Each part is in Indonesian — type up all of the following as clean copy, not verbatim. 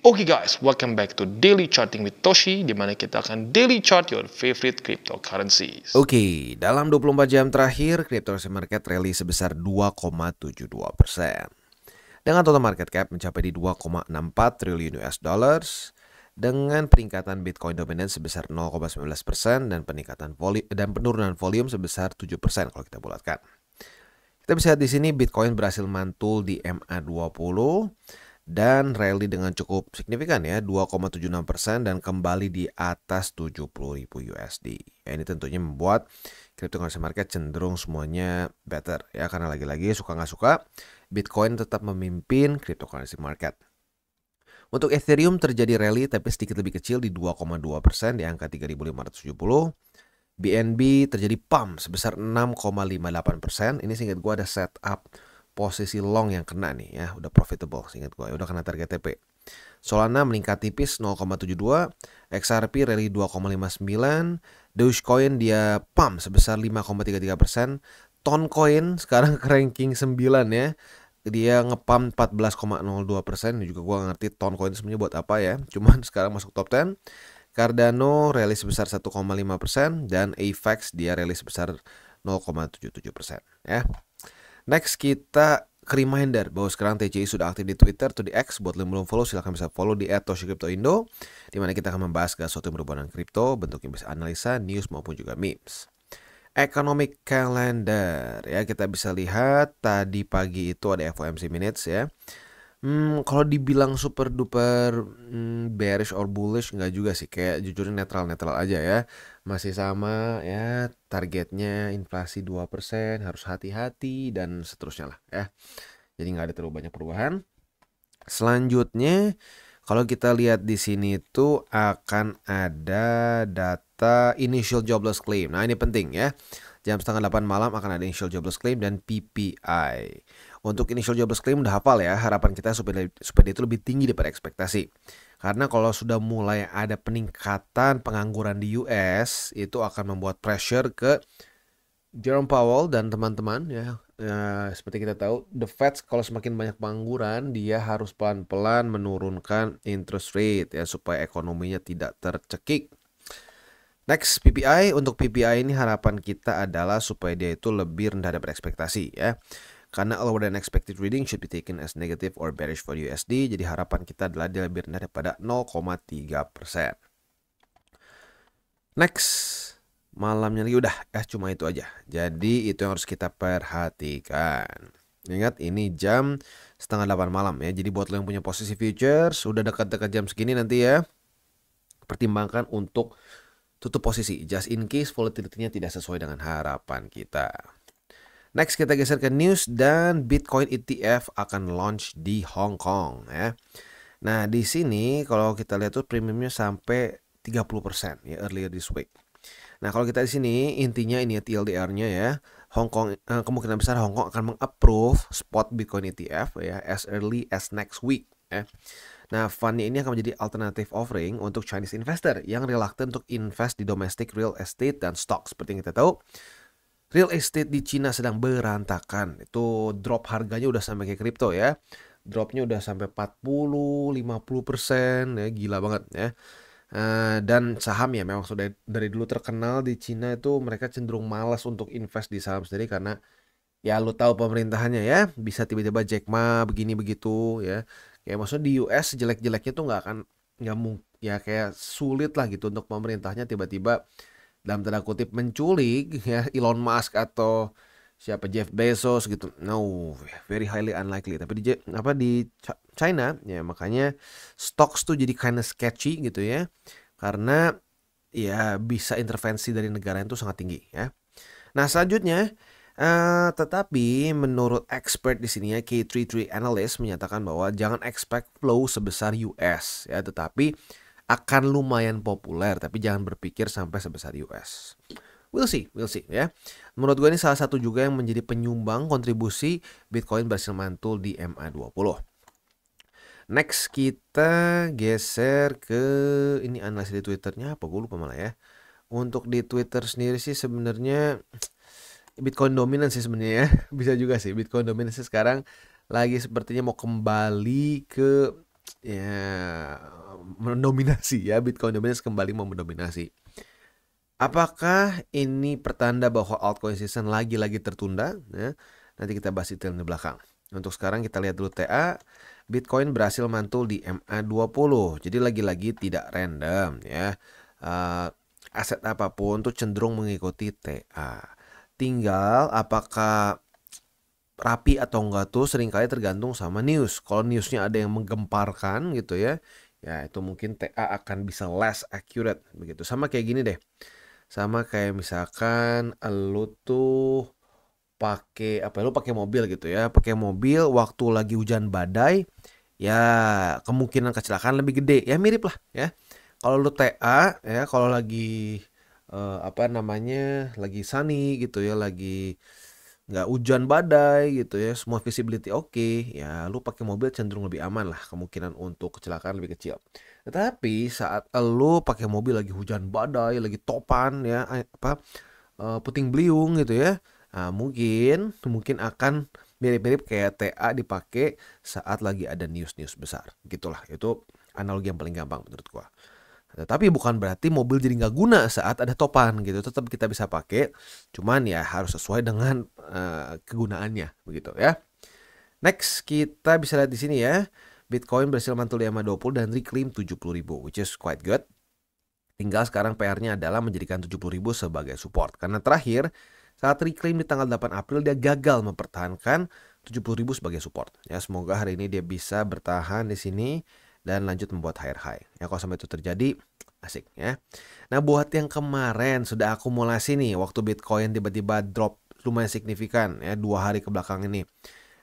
Oke guys, welcome back to Daily Charting with Toshi, di mana kita akan daily chart your favorite cryptocurrencies. Oke, dalam 24 jam terakhir, cryptocurrency market rally sebesar 2,72%. Dengan total market cap mencapai di 2,64 triliun US dollars, dengan peningkatan Bitcoin dominan sebesar 0,19% dan penurunan volume sebesar 7% kalau kita bulatkan. Kita bisa lihat di sini Bitcoin berhasil mantul di MA20 dan rally dengan cukup signifikan ya, 2,76% dan kembali di atas 70.000 USD. Ya, ini tentunya membuat cryptocurrency market cenderung semuanya better ya, karena lagi-lagi suka nggak suka Bitcoin tetap memimpin cryptocurrency market. Untuk Ethereum terjadi rally tapi sedikit lebih kecil di 2,2% di angka 3.570. BNB terjadi pump sebesar 6,58%. Ini seingat gue ada setup posisi long yang kena nih ya, udah profitable seingat gue, udah kena target TP. Solana meningkat tipis 0,72, XRP rally 2,59, Dogecoin dia pump sebesar 5,33%, Toncoin sekarang ke ranking 9 ya, dia ngepump 14,02%. Juga gue gak ngerti Toncoin sebenarnya buat apa ya, cuman sekarang masuk top 10. Cardano rally sebesar 1,5% dan AVAX dia rally sebesar 0,77% ya. Next kita ke reminder bahwa sekarang TCI sudah aktif di Twitter atau di X. Buat yang belum follow silahkan bisa follow di @toshicryptoindo, di mana kita akan membahas segala sesuatu yang berhubungan dengan kripto, bentuknya bisa analisa, news maupun juga memes. Economic calendar ya, kita bisa lihat tadi pagi itu ada FOMC minutes ya. Kalau dibilang super duper bearish or bullish nggak juga sih, kayak jujurnya netral aja ya. Masih sama ya, targetnya inflasi 2%, harus hati-hati dan seterusnya lah ya. Jadi nggak ada terlalu banyak perubahan. Selanjutnya kalau kita lihat di sini tuh akan ada data initial jobless claim. Nah, ini penting ya. Jam 7:30 malam akan ada initial jobless claim dan PPI. Untuk initial jobless claim udah hafal ya, harapan kita supaya dia itu lebih tinggi daripada ekspektasi. Karena kalau sudah mulai ada peningkatan pengangguran di US, itu akan membuat pressure ke Jerome Powell dan teman-teman ya. Seperti kita tahu, the Fed kalau semakin banyak pengangguran, dia harus pelan-pelan menurunkan interest rate ya, supaya ekonominya tidak tercekik. Next, PPI. Untuk PPI ini harapan kita adalah supaya dia itu lebih rendah daripada ekspektasi ya. Karena lower than expected reading should be taken as negative or bearish for USD. Jadi harapan kita adalah dia lebih rendah daripada 0,3%. Next, malamnya lagi udah cuma itu aja. Jadi itu yang harus kita perhatikan. Ingat ini jam 7:30 malam ya. Jadi buat lo yang punya posisi futures sudah dekat-dekat jam segini nanti ya, pertimbangkan untuk tutup posisi just in case volatility-nya tidak sesuai dengan harapan kita. Next kita geser ke news dan Bitcoin ETF akan launch di Hong Kong ya. Nah, di sini kalau kita lihat tuh premiumnya sampai 30% ya earlier this week. Nah, kalau kita di sini intinya ini TLDR-nya ya. Hong Kong kemungkinan besar Hong Kong akan mengapprove spot Bitcoin ETF ya as early as next week ya. Nah, fundnya ini akan menjadi alternative offering untuk Chinese investor yang reluctant untuk invest di domestic real estate dan stock. Seperti yang kita tahu, real estate di Cina sedang berantakan. Itu drop harganya udah sampai kayak kripto ya. Dropnya udah sampai 40-50% ya, gila banget ya. Dan saham ya memang sudah dari dulu terkenal di Cina itu mereka cenderung malas untuk invest di saham sendiri karena ya lu tahu pemerintahannya ya, bisa tiba-tiba Jack Ma begini begitu ya. Kayak maksudnya di US jelek-jeleknya tuh nggak mungkin ya, kayak sulit lah gitu untuk pemerintahnya tiba-tiba dalam tanda kutip menculik ya Elon Musk atau siapa Jeff Bezos gitu. No, very highly unlikely. Tapi di China ya, makanya stocks tuh jadi kinda sketchy gitu ya. Karena ya bisa intervensi dari negara itu sangat tinggi ya. Nah, selanjutnya tetapi menurut expert di sini ya, K33 analyst menyatakan bahwa jangan expect flow sebesar US ya, tetapi akan lumayan populer, tapi jangan berpikir sampai sebesar US. We'll see ya. Menurut gue ini salah satu juga yang menjadi penyumbang kontribusi Bitcoin berhasil mantul di MA20. Next kita geser ke ini analisis di Twitternya, apa gue lupa malah ya. Untuk di Twitter sendiri sih sebenarnya Bitcoin dominan sih sebenarnya ya. Bisa juga sih Bitcoin dominan sih sekarang lagi sepertinya mau kembali ke ya mendominasi ya, Bitcoin dominance kembali mau mendominasi. Apakah ini pertanda bahwa altcoin season lagi-lagi tertunda? Ya, nanti kita bahas detail di belakang. Untuk sekarang kita lihat dulu TA. Bitcoin berhasil mantul di MA20. Jadi lagi-lagi tidak random ya. Aset apapun tuh cenderung mengikuti TA. Tinggal apakah rapi atau enggak tuh seringkali tergantung sama news. Kalau newsnya ada yang menggemparkan gitu ya, ya itu mungkin TA akan bisa less accurate begitu. Sama kayak gini deh. Sama kayak misalkan lu tuh lu pakai mobil gitu ya, pakai mobil waktu lagi hujan badai, ya kemungkinan kecelakaan lebih gede, ya mirip lah ya. Kalau lu TA ya, kalau lagi lagi sunny gitu ya, lagi nggak hujan badai gitu ya, semua visibility oke, ya lu pakai mobil cenderung lebih aman lah, kemungkinan untuk kecelakaan lebih kecil. Tetapi saat lu pakai mobil lagi hujan badai, lagi topan ya, puting beliung gitu ya, nah, mungkin akan mirip-mirip kayak TA dipakai saat lagi ada news besar gitulah. Itu analogi yang paling gampang menurut gua. Tapi bukan berarti mobil jadi nggak guna saat ada topan gitu, tetap kita bisa pakai, cuman ya harus sesuai dengan kegunaannya begitu ya. Next kita bisa lihat di sini ya, Bitcoin berhasil mantul di MA20 dan reclaim 70.000, which is quite good. Tinggal sekarang PR-nya adalah menjadikan 70.000 sebagai support, karena terakhir saat reclaim di tanggal 8 April dia gagal mempertahankan 70.000 sebagai support. Ya, semoga hari ini dia bisa bertahan di sini dan lanjut membuat higher high. Ya, kalau sampai itu terjadi, asik ya. Nah, buat yang kemarin sudah akumulasi nih, waktu Bitcoin tiba-tiba drop lumayan signifikan ya 2 hari ke belakang ini.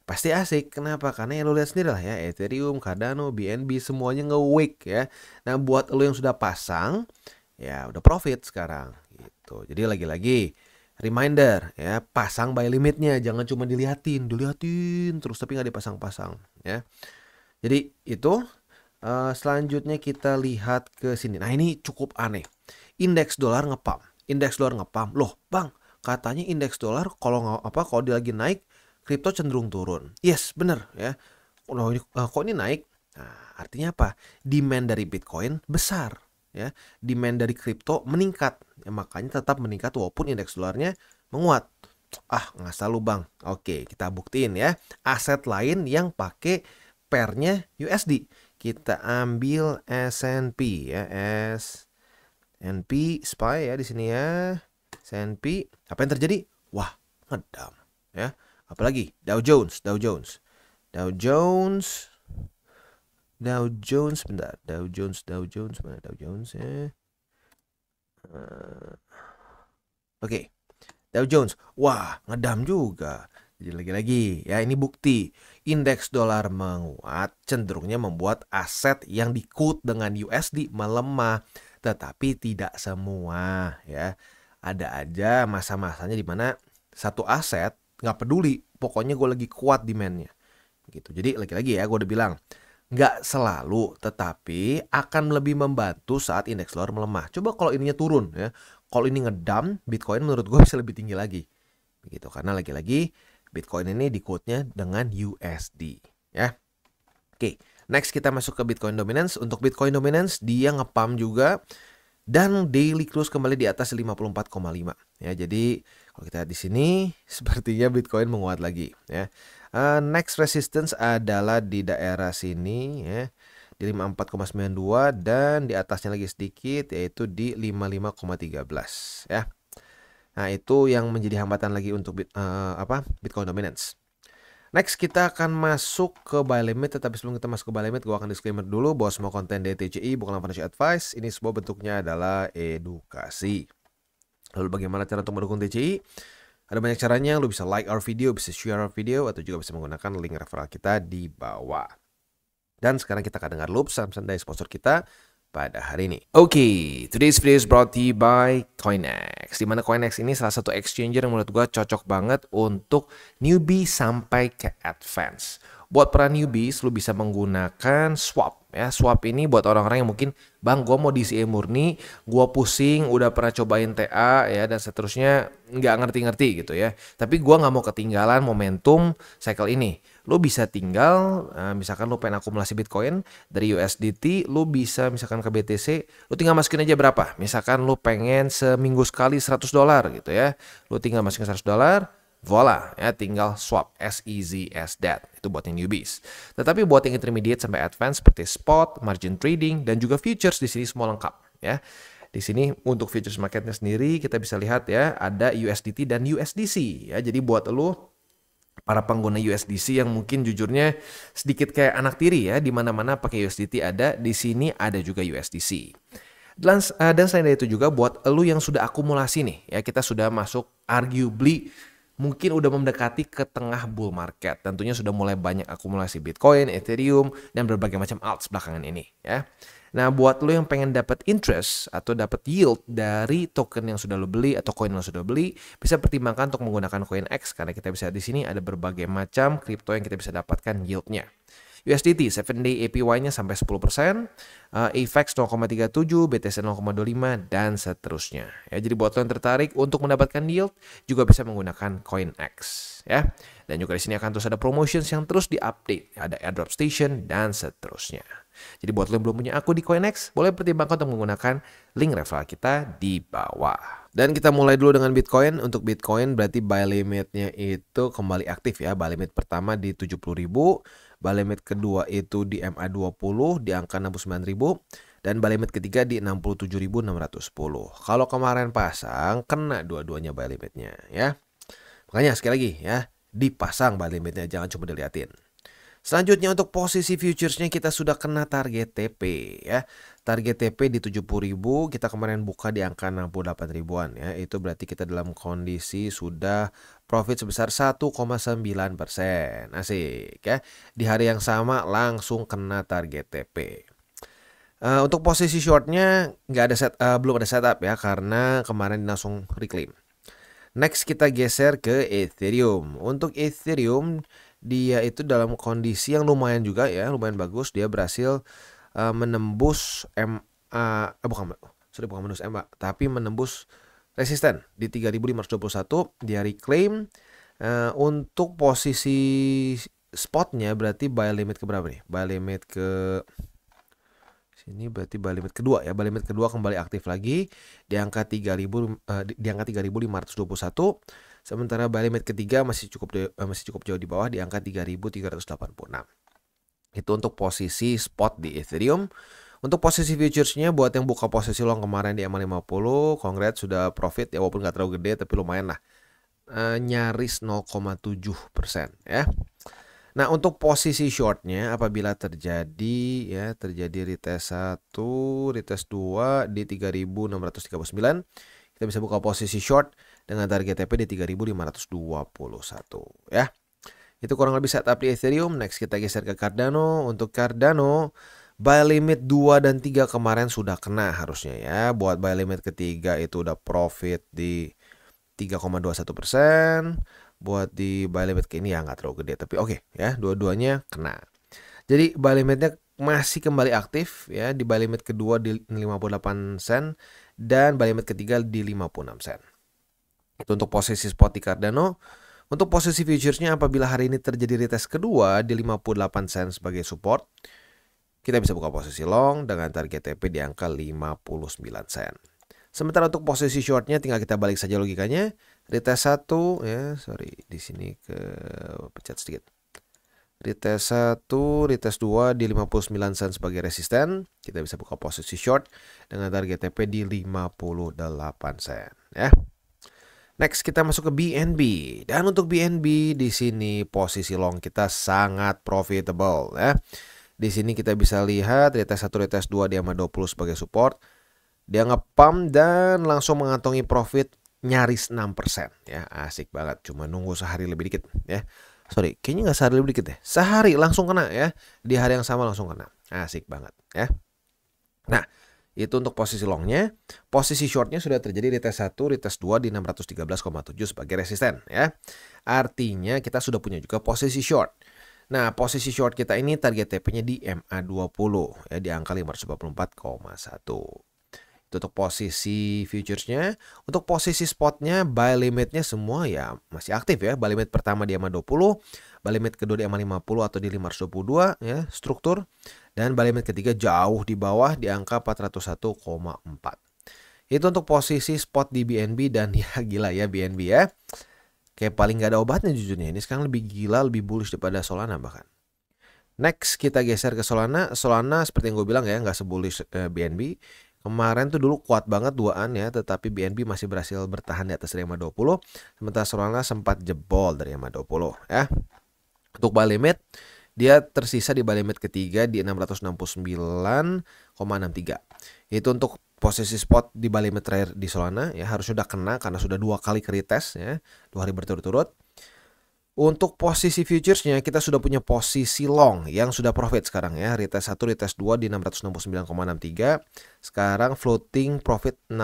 Pasti asik. Kenapa? Karena ya lo lihat sendiri lah ya, Ethereum, Cardano, BNB semuanya nge-wake ya. Nah, buat lo yang sudah pasang, ya udah profit sekarang gitu. Jadi lagi-lagi reminder ya, pasang buy limitnya, jangan cuma dilihatin terus tapi nggak dipasang-pasang ya. Jadi itu selanjutnya kita lihat ke sini. Nah, ini cukup aneh. Indeks dolar ngepam. Loh, Bang, katanya indeks dolar kalau dia lagi naik, kripto cenderung turun. Yes, bener ya. Loh, kok ini naik? Nah, artinya apa? Demand dari Bitcoin besar. Ya, demand dari kripto meningkat, ya, makanya tetap meningkat walaupun indeks dolarnya menguat. Nggak lu Bang. Oke, kita buktiin ya. Aset lain yang pakai pairnya USD. Kita ambil S&P ya, S&P SPY ya di sini ya. S&P, apa yang terjadi? Wah, ngedam ya. Apalagi Dow Jones. Bentar. Dow Jones mana Dow Jones ya? Oke. Dow Jones. Wah, ngedam juga. Jadi lagi-lagi ya, ini bukti indeks dolar menguat cenderungnya membuat aset yang di-quote dengan USD melemah. Tetapi tidak semua ya. Ada aja masa-masanya di mana satu aset nggak peduli, pokoknya gue lagi kuat demand-nya. Gitu. Jadi lagi-lagi ya, gue udah bilang nggak selalu, tetapi akan lebih membantu saat indeks dolar melemah. Coba kalau ininya turun ya, kalau ini ngedam, Bitcoin menurut gue bisa lebih tinggi lagi. Begitu, karena lagi-lagi Bitcoin ini di quote-nya dengan USD ya. Oke, next kita masuk ke Bitcoin Dominance. Untuk Bitcoin Dominance dia ngepam juga dan daily close kembali di atas 54,5 ya. Jadi kalau kita lihat di sini sepertinya Bitcoin menguat lagi ya. Next resistance adalah di daerah sini ya, di 54,92 dan di atasnya lagi sedikit yaitu di 55,13 ya. Nah, itu yang menjadi hambatan lagi untuk Bitcoin Dominance. Next kita akan masuk ke buy limit, tetapi sebelum kita masuk ke buy limit, gue akan disclaimer dulu bahwa semua konten DTCI bukanlah financial advice. Ini semua bentuknya adalah edukasi. Lalu bagaimana cara untuk mendukung DCI? Ada banyak caranya, lu bisa like our video, bisa share our video, atau juga bisa menggunakan link referral kita di bawah. Dan sekarang kita akan dengar loop saham-saham dari sponsor kita pada hari ini. Oke, today's video is brought to you by Coinex. Dimana Coinex ini salah satu exchanger yang menurut gue cocok banget untuk newbie sampai ke advance. Buat para newbies, lu bisa menggunakan swap ya. Swap ini buat orang-orang yang mungkin, bang, gua mau DCA murni, gua pusing, udah pernah cobain TA ya dan seterusnya, nggak ngerti-ngerti gitu ya. Tapi gua nggak mau ketinggalan momentum cycle ini. Lu bisa tinggal, misalkan lu pengen akumulasi Bitcoin dari USDT, lu bisa misalkan ke BTC, lu tinggal masukin aja berapa. Misalkan lu pengen seminggu sekali $100 gitu ya. Lu tinggal masukin $100. Voila, ya tinggal swap, as easy as that. Itu buat yang newbies. Tetapi buat yang intermediate sampai advance seperti spot, margin trading, dan juga futures di sini semua lengkap ya. Di sini untuk futures marketnya sendiri kita bisa lihat ya, ada USDT dan USDC ya. Jadi buat lu para pengguna USDC yang mungkin jujurnya sedikit kayak anak tiri ya, di mana-mana pakai USDT ada, di sini ada juga USDC. Dan selain dari itu juga buat lu yang sudah akumulasi nih ya, kita sudah masuk arguably mungkin udah mendekati ke tengah bull market. Tentunya sudah mulai banyak akumulasi Bitcoin, Ethereum, dan berbagai macam alts belakangan ini ya. Nah, buat lo yang pengen dapat interest atau dapat yield dari token yang sudah lo beli atau koin yang sudah beli, bisa pertimbangkan untuk menggunakan CoinEx karena kita bisa di sini ada berbagai macam kripto yang kita bisa dapatkan yieldnya. USDT 7-day APY-nya sampai 10%, AVAX 0,37, BTC 0,25, dan seterusnya. Ya, jadi buat lo yang tertarik untuk mendapatkan yield juga bisa menggunakan CoinEx ya. Dan juga di sini akan terus ada promotions yang terus diupdate, ada airdrop station dan seterusnya. Jadi buat lo yang belum punya akun di CoinEx, boleh pertimbangkan untuk menggunakan link referral kita di bawah. Dan kita mulai dulu dengan Bitcoin. Untuk Bitcoin berarti buy limitnya itu kembali aktif ya. Buy limit pertama di 70.000, buy limit kedua itu di MA20 di angka 69.000, dan buy limit ketiga di 67.610. Kalau kemarin pasang, kena dua-duanya buy limitnya ya. Makanya sekali lagi ya, dipasang buy limitnya, jangan cuma diliatin. Selanjutnya untuk posisi futuresnya kita sudah kena target TP ya. Target TP di 70.000, kita kemarin buka di angka 68 ribuan ya. Itu berarti kita dalam kondisi sudah profit sebesar 1,9%. Asik ya. Di hari yang sama langsung kena target TP. Untuk posisi shortnya belum ada setup ya, karena kemarin langsung reclaim. Next kita geser ke Ethereum. Untuk Ethereum dia itu dalam kondisi yang lumayan juga ya, lumayan bagus. Dia berhasil menembus bukan menembus MA, tapi menembus resisten di 3.521. Dia reclaim. Untuk posisi spotnya berarti buy limit ke berapa nih? Buy limit ke sini berarti buy limit kedua ya. Buy limit kedua kembali aktif lagi di angka 3.521. Sementara buy limit ketiga masih cukup jauh di bawah di angka 3.386. Itu untuk posisi spot di Ethereum. Untuk posisi futuresnya buat yang buka posisi long kemarin di MA50, congrats sudah profit ya, walaupun nggak terlalu gede tapi lumayan lah. Nyaris 0,7% ya. Nah, untuk posisi shortnya apabila terjadi retest 1, retest 2 di 3.639, kita bisa buka posisi short dengan target TP di 3.521 ya. Itu kurang lebih setup di Ethereum. Next kita geser ke Cardano. Untuk Cardano buy limit 2 dan 3 kemarin sudah kena harusnya ya. Buat buy limit ketiga itu udah profit di 3,21%. Buat di buy limit ke ini ya nggak terlalu gede, tapi oke ya, dua-duanya kena. Jadi buy limitnya masih kembali aktif ya, di buy limit kedua di 58 sen dan buy limit ketiga di 56 sen. Itu untuk posisi spot di Cardano. Untuk posisi futuresnya apabila hari ini terjadi retest kedua di 58 sen sebagai support, kita bisa buka posisi long dengan target TP di angka 59 sen. Sementara untuk posisi shortnya tinggal kita balik saja logikanya. Retest 1 ya, di sini ke pecat sedikit. Retest 1, retest 2 di 59 sen sebagai resisten. Kita bisa buka posisi short dengan target TP di 58 sen ya. Next kita masuk ke BNB. Dan untuk BNB di sini posisi long kita sangat profitable ya. Di sini kita bisa lihat retest 1, retest 2 di MA20 sebagai support. Dia nge-pump dan langsung mengantongi profit nyaris 6% ya. Asik banget, cuma nunggu sehari lebih dikit ya. Kayaknya nggak sehari lebih dikit deh. Sehari langsung kena ya. Di hari yang sama langsung kena. Asik banget ya. Nah, itu untuk posisi longnya. Posisi shortnya sudah terjadi retest 1, retest 2 di 613,7 sebagai resisten ya. Artinya kita sudah punya juga posisi short. Nah, posisi short kita ini target TP-nya di MA20 ya, di angka 524,1. Itu untuk posisi futuresnya. Untuk posisi spotnya, buy limitnya semua ya masih aktif ya. Buy limit pertama di MA20, buy limit kedua di MA50 atau di 522 ya struktur. Dan buy limit ketiga jauh di bawah di angka 401,4. Itu untuk posisi spot di BNB dan ya gila ya BNB ya. Kayak paling nggak ada obatnya jujurnya. Ini sekarang lebih gila, lebih bullish daripada Solana bahkan. Next kita geser ke Solana. Solana seperti yang gue bilang ya nggak sebullish BNB. Kemarin tuh dulu kuat banget duaan ya, tetapi BNB masih berhasil bertahan di atas dari MA20. Sementara Solana sempat jebol dari MA20 ya. Untuk buy limit, dia tersisa di buy limit ketiga di 669,63. Itu untuk posisi spot di buy limit terakhir di Solana ya, harus sudah kena karena sudah 2 kali ke retest ya, 2 hari berturut-turut. Untuk posisi futuresnya kita sudah punya posisi long yang sudah profit sekarang ya. Retest 1, retest 2 di 669,63. Sekarang floating profit 1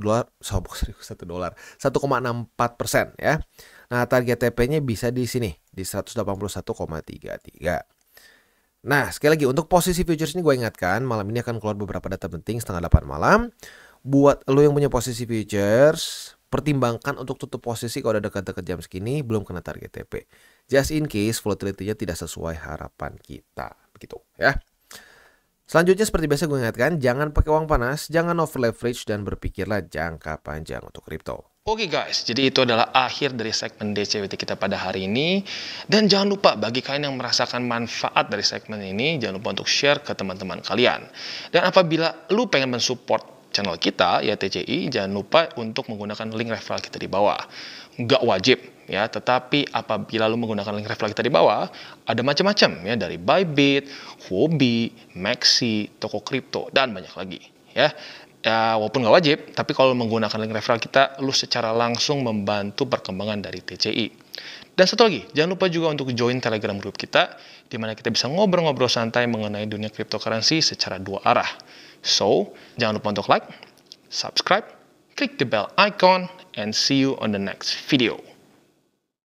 dolar, $1, 1,64% ya. Nah, target TP-nya bisa di sini di 181,33. Nah, sekali lagi untuk posisi futures ini gue ingatkan, malam ini akan keluar beberapa data penting setengah 8 malam. Buat lo yang punya posisi futures, pertimbangkan untuk tutup posisi kalau udah dekat-dekat jam segini belum kena target TP. Just in case volatility-nya tidak sesuai harapan kita. Begitu ya. Selanjutnya seperti biasa gue ingatkan, jangan pakai uang panas, jangan over leverage, dan berpikirlah jangka panjang untuk kripto. Oke guys, jadi itu adalah akhir dari segmen DCWT kita pada hari ini. Dan jangan lupa bagi kalian yang merasakan manfaat dari segmen ini, jangan lupa untuk share ke teman-teman kalian. Dan apabila lu pengen mensupport channel kita, ya TCI, jangan lupa untuk menggunakan link referral kita di bawah. Nggak wajib, ya, tetapi apabila lu menggunakan link referral kita di bawah, ada macam-macam, ya, dari Bybit, Huobi, Maxi, toko kripto, dan banyak lagi, ya. Ya, walaupun nggak wajib, tapi kalau menggunakan link referral kita, lu secara langsung membantu perkembangan dari TCI. Dan satu lagi, jangan lupa juga untuk join Telegram group kita, di mana kita bisa ngobrol-ngobrol santai mengenai dunia cryptocurrency secara 2 arah. So, jangan lupa untuk like, subscribe, click the bell icon, and see you on the next video.